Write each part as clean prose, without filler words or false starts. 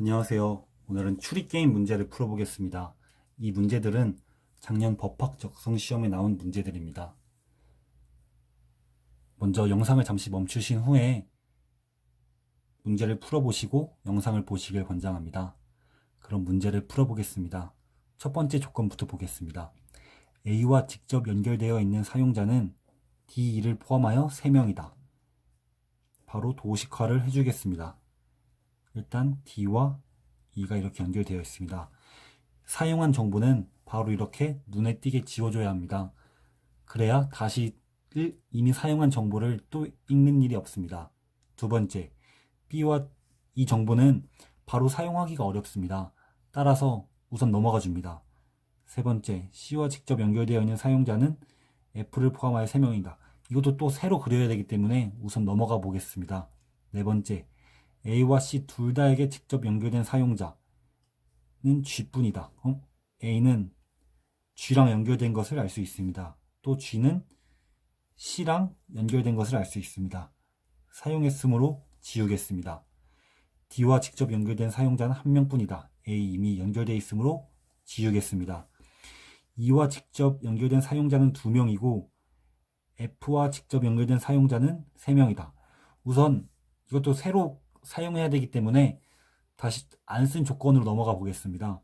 안녕하세요. 오늘은 추리게임 문제를 풀어보겠습니다. 이 문제들은 작년 법학 적성 시험에 나온 문제들입니다. 먼저 영상을 잠시 멈추신 후에 문제를 풀어보시고 영상을 보시길 권장합니다. 그럼 문제를 풀어보겠습니다. 첫 번째 조건부터 보겠습니다. A와 직접 연결되어 있는 사용자는 D2를 포함하여 3명이다. 바로 도식화를 해주겠습니다. 일단 D와 E가 이렇게 연결되어 있습니다. 사용한 정보는 바로 이렇게 눈에 띄게 지워줘야 합니다. 그래야 다시 이미 사용한 정보를 또 읽는 일이 없습니다. 두 번째, B와 이 정보는 바로 사용하기가 어렵습니다. 따라서 우선 넘어가 줍니다. 세 번째, C와 직접 연결되어 있는 사용자는 F를 포함하여 3명이다. 이것도 또 새로 그려야 되기 때문에 우선 넘어가 보겠습니다. 네 번째, A와 C 둘 다에게 직접 연결된 사용자는 G뿐이다. A는 G랑 연결된 것을 알 수 있습니다. 또 G는 C랑 연결된 것을 알 수 있습니다. 사용했으므로 지우겠습니다. D와 직접 연결된 사용자는 한 명뿐이다. A 이미 연결되어 있으므로 지우겠습니다. E와 직접 연결된 사용자는 2명이고 F와 직접 연결된 사용자는 3명이다. 우선 이것도 새로 사용해야 되기 때문에 다시 안 쓴 조건으로 넘어가 보겠습니다.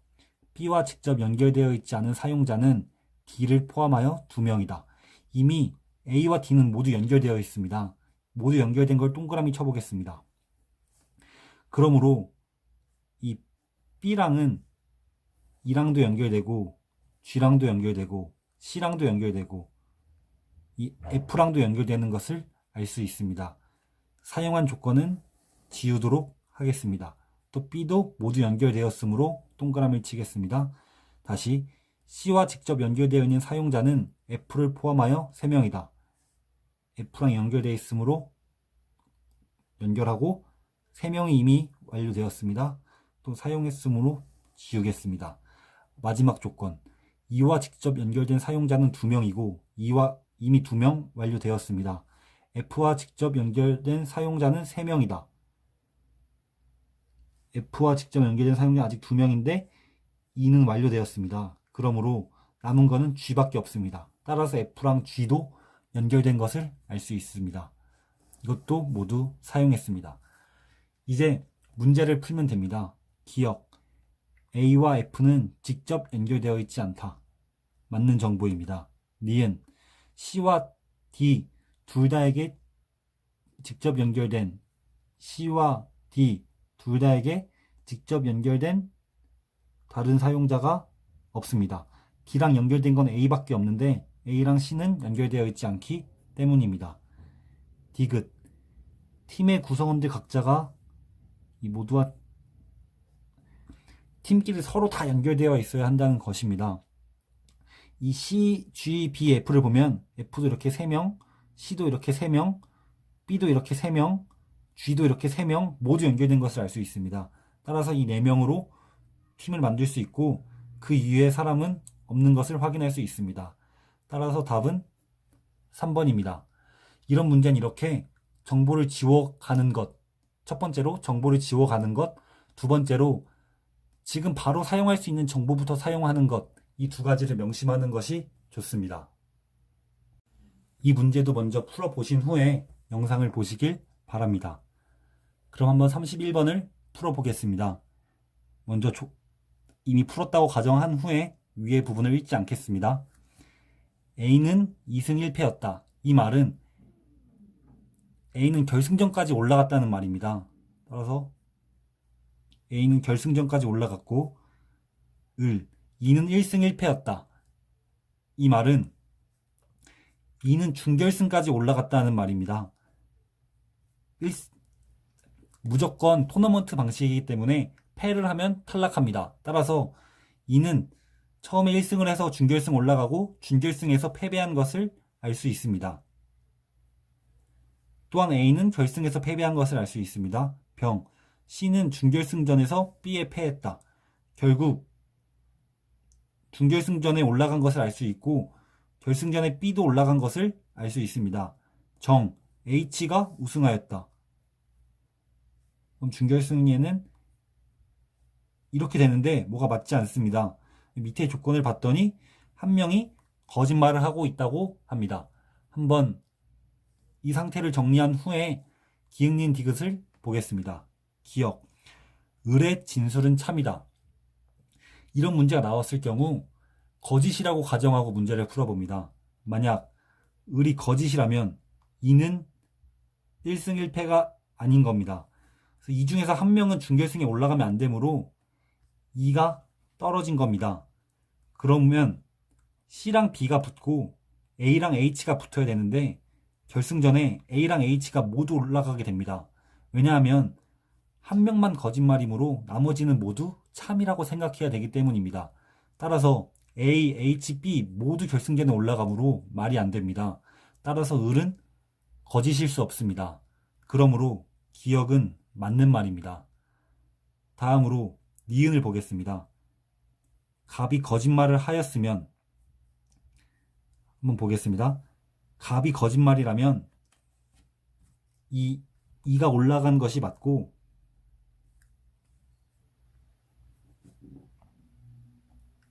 B와 직접 연결되어 있지 않은 사용자는 D를 포함하여 2명이다. 이미 A와 D는 모두 연결되어 있습니다. 모두 연결된 걸 동그라미 쳐보겠습니다. 그러므로 이 B랑은 E랑도 연결되고 G랑도 연결되고 C랑도 연결되고 이 F랑도 연결되는 것을 알 수 있습니다. 사용한 조건은 지우도록 하겠습니다. 또 B도 모두 연결되었으므로 동그라미를 치겠습니다. 다시 C와 직접 연결되어 있는 사용자는 F를 포함하여 3명이다. F랑 연결되어 있으므로 연결하고 3명이 이미 완료되었습니다. 또 사용했으므로 지우겠습니다. 마지막 조건, E와 직접 연결된 사용자는 2명이고 E와 이미 2명 완료되었습니다. F와 직접 연결된 사용자는 3명이다. F와 직접 연결된 사용자 아직 2명인데 E는 완료되었습니다. 그러므로 남은 거는 G밖에 없습니다. 따라서 F랑 G도 연결된 것을 알 수 있습니다. 이것도 모두 사용했습니다. 이제 문제를 풀면 됩니다. 기억, A와 F는 직접 연결되어 있지 않다. 맞는 정보입니다. 니은, C와 D 둘 다에게 직접 연결된 C와 D 둘 다에게 직접 연결된 다른 사용자가 없습니다. D랑 연결된 건 A밖에 없는데 A랑 C는 연결되어 있지 않기 때문입니다. 디귿, 팀의 구성원들 각자가 이 모두와 팀끼리 서로 다 연결되어 있어야 한다는 것입니다. 이 C, G, B, F를 보면 F도 이렇게 3명, C도 이렇게 3명, B도 이렇게 3명, G도 이렇게 3명 모두 연결된 것을 알 수 있습니다. 따라서 이 4명으로 팀을 만들 수 있고 그 이외의 사람은 없는 것을 확인할 수 있습니다. 따라서 답은 3번입니다. 이런 문제는 이렇게 정보를 지워가는 것, 첫 번째로 정보를 지워가는 것, 두 번째로 지금 바로 사용할 수 있는 정보부터 사용하는 것, 이 두 가지를 명심하는 것이 좋습니다. 이 문제도 먼저 풀어보신 후에 영상을 보시길 바랍니다. 그럼 한번 31번을 풀어보겠습니다. 먼저 이미 풀었다고 가정한 후에 위의 부분을 읽지 않겠습니다. A는 2승 1패였다. 이 말은 A는 결승전까지 올라갔다는 말입니다. 따라서 A는 결승전까지 올라갔고 2는 1승 1패였다. 이 말은 2는 준결승까지 올라갔다는 말입니다. 무조건 토너먼트 방식이기 때문에 패를 하면 탈락합니다. 따라서 2는 처음에 1승을 해서 준결승 올라가고 준결승에서 패배한 것을 알 수 있습니다. 또한 A는 결승에서 패배한 것을 알 수 있습니다. 병, C는 준결승전에서 B에 패했다. 결국 준결승전에 올라간 것을 알 수 있고 결승전에 B도 올라간 것을 알 수 있습니다. 정, H가 우승하였다. 그럼 준결승에는 이렇게 되는데 뭐가 맞지 않습니다. 밑에 조건을 봤더니 한 명이 거짓말을 하고 있다고 합니다. 한번 이 상태를 정리한 후에 기응님 디귿을 보겠습니다. 기억. 을의 진술은 참이다. 이런 문제가 나왔을 경우 거짓이라고 가정하고 문제를 풀어봅니다. 만약 을이 거짓이라면 이는 1승 1패가 아닌 겁니다. 그래서 이 중에서 한 명은 준결승에 올라가면 안 되므로 2가 떨어진 겁니다. 그러면 C랑 B가 붙고 A랑 H가 붙어야 되는데 결승전에 A랑 H가 모두 올라가게 됩니다. 왜냐하면 한 명만 거짓말이므로 나머지는 모두 참이라고 생각해야 되기 때문입니다. 따라서 A, H, B 모두 결승전에 올라가므로 말이 안 됩니다. 따라서 을은 거짓일 수 없습니다. 그러므로 기억은 맞는 말입니다. 다음으로 니은을 보겠습니다. 갑이 거짓말을 하였으면 한번 보겠습니다. 갑이 거짓말이라면 이가 올라간 것이 맞고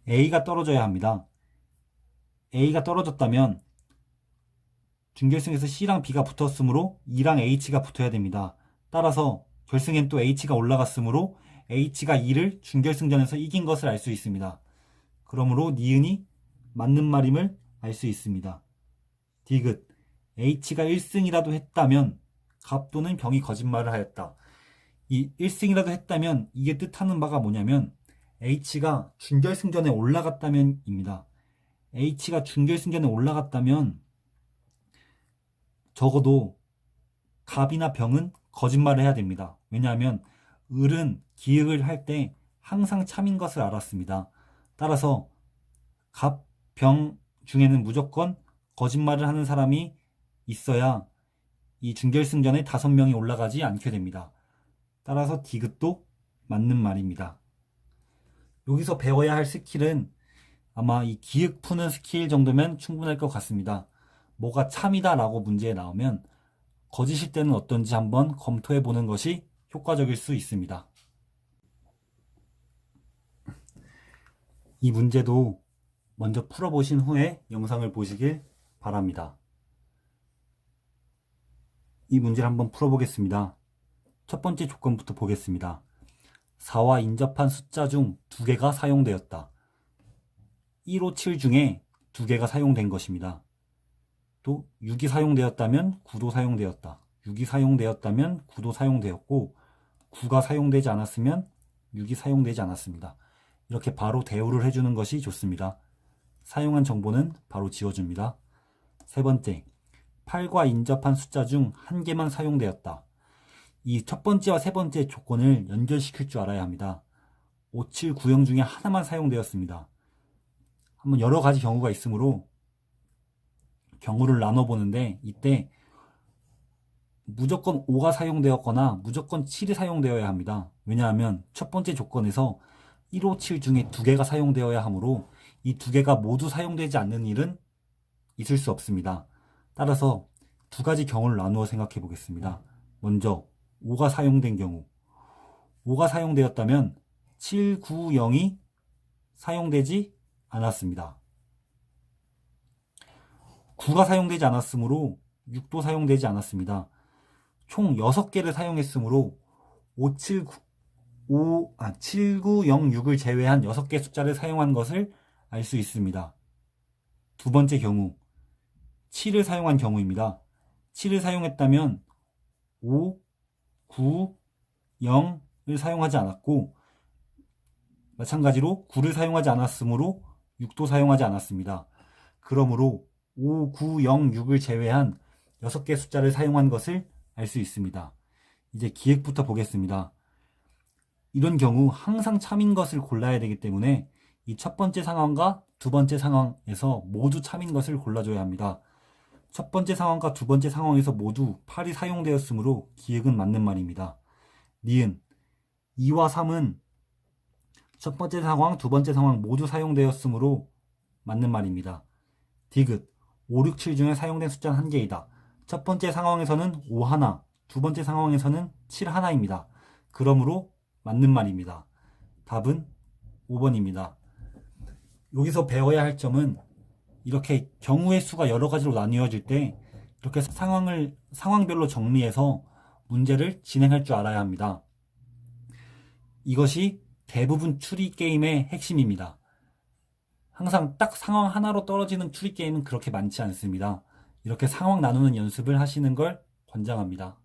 A가 떨어져야 합니다. A가 떨어졌다면 준결승에서 C랑 B가 붙었으므로 E랑 H가 붙어야 됩니다. 따라서 결승엔 또 H가 올라갔으므로 H가 E를 준결승전에서 이긴 것을 알 수 있습니다. 그러므로 니은이 맞는 말임을 알 수 있습니다. 디귿. H가 1승이라도 했다면 갑 또는 병이 거짓말을 하였다. 이 1승이라도 했다면 이게 뜻하는 바가 뭐냐면 H가 준결승전에 올라갔다면입니다. H가 준결승전에 올라갔다면 적어도 갑이나 병은 거짓말을 해야 됩니다. 왜냐하면 을은 기획을 할 때 항상 참인 것을 알았습니다. 따라서 갑, 병 중에는 무조건 거짓말을 하는 사람이 있어야 이 준결승전에 5명이 올라가지 않게 됩니다. 따라서 디귿도 맞는 말입니다. 여기서 배워야 할 스킬은 아마 이 기획 푸는 스킬 정도면 충분할 것 같습니다. 뭐가 참이다 라고 문제에 나오면 거짓일 때는 어떤지 한번 검토해 보는 것이 효과적일 수 있습니다. 이 문제도 먼저 풀어보신 후에 영상을 보시길 바랍니다. 이 문제를 한번 풀어보겠습니다. 첫 번째 조건부터 보겠습니다. 4와 인접한 숫자 중 2개가 사용되었다. 1, 5, 7 중에 2개가 사용된 것입니다. 또 6이 사용되었다면 9도 사용되었다. 6이 사용되었다면 9도 사용되었고 9가 사용되지 않았으면 6이 사용되지 않았습니다. 이렇게 바로 대우를 해주는 것이 좋습니다. 사용한 정보는 바로 지워줍니다. 세 번째, 8과 인접한 숫자 중 1개만 사용되었다. 이 첫 번째와 세 번째 조건을 연결시킬 줄 알아야 합니다. 5, 7, 9형 중에 하나만 사용되었습니다. 한번 여러 가지 경우가 있으므로 경우를 나눠보는데 이때 무조건 5가 사용되었거나 무조건 7이 사용되어야 합니다. 왜냐하면 첫 번째 조건에서 1, 5, 7 중에 2개가 사용되어야 하므로 이 2개가 모두 사용되지 않는 일은 있을 수 없습니다. 따라서 두 가지 경우를 나누어 생각해 보겠습니다. 먼저 5가 사용된 경우 5가 사용되었다면 7, 9, 0이 사용되지 않았습니다. 9가 사용되지 않았으므로 6도 사용되지 않았습니다. 총 6개를 사용했으므로 7, 9, 0, 6을 제외한 6개 숫자를 사용한 것을 알 수 있습니다. 두 번째 경우 7을 사용한 경우입니다. 7을 사용했다면 5, 9, 0을 사용하지 않았고 마찬가지로 9를 사용하지 않았으므로 6도 사용하지 않았습니다. 그러므로 5, 9, 0, 6을 제외한 6개 숫자를 사용한 것을 알 수 있습니다. 이제 기획부터 보겠습니다. 이런 경우 항상 참인 것을 골라야 되기 때문에 이 첫 번째 상황과 두 번째 상황에서 모두 참인 것을 골라줘야 합니다. 첫 번째 상황과 두 번째 상황에서 모두 8이 사용되었으므로 기획은 맞는 말입니다. 니은 2와 3은 첫 번째 상황, 두 번째 상황 모두 사용되었으므로 맞는 말입니다. 디귿 5, 6, 7 중에 사용된 숫자는 1개이다. 첫 번째 상황에서는 5 하나, 두 번째 상황에서는 7 하나입니다. 그러므로 맞는 말입니다. 답은 5번입니다. 여기서 배워야 할 점은 이렇게 경우의 수가 여러 가지로 나뉘어질 때 이렇게 상황별로 정리해서 문제를 진행할 줄 알아야 합니다. 이것이 대부분 추리 게임의 핵심입니다. 항상 딱 상황 하나로 떨어지는 추리 게임은 그렇게 많지 않습니다. 이렇게 상황 나누는 연습을 하시는 걸 권장합니다.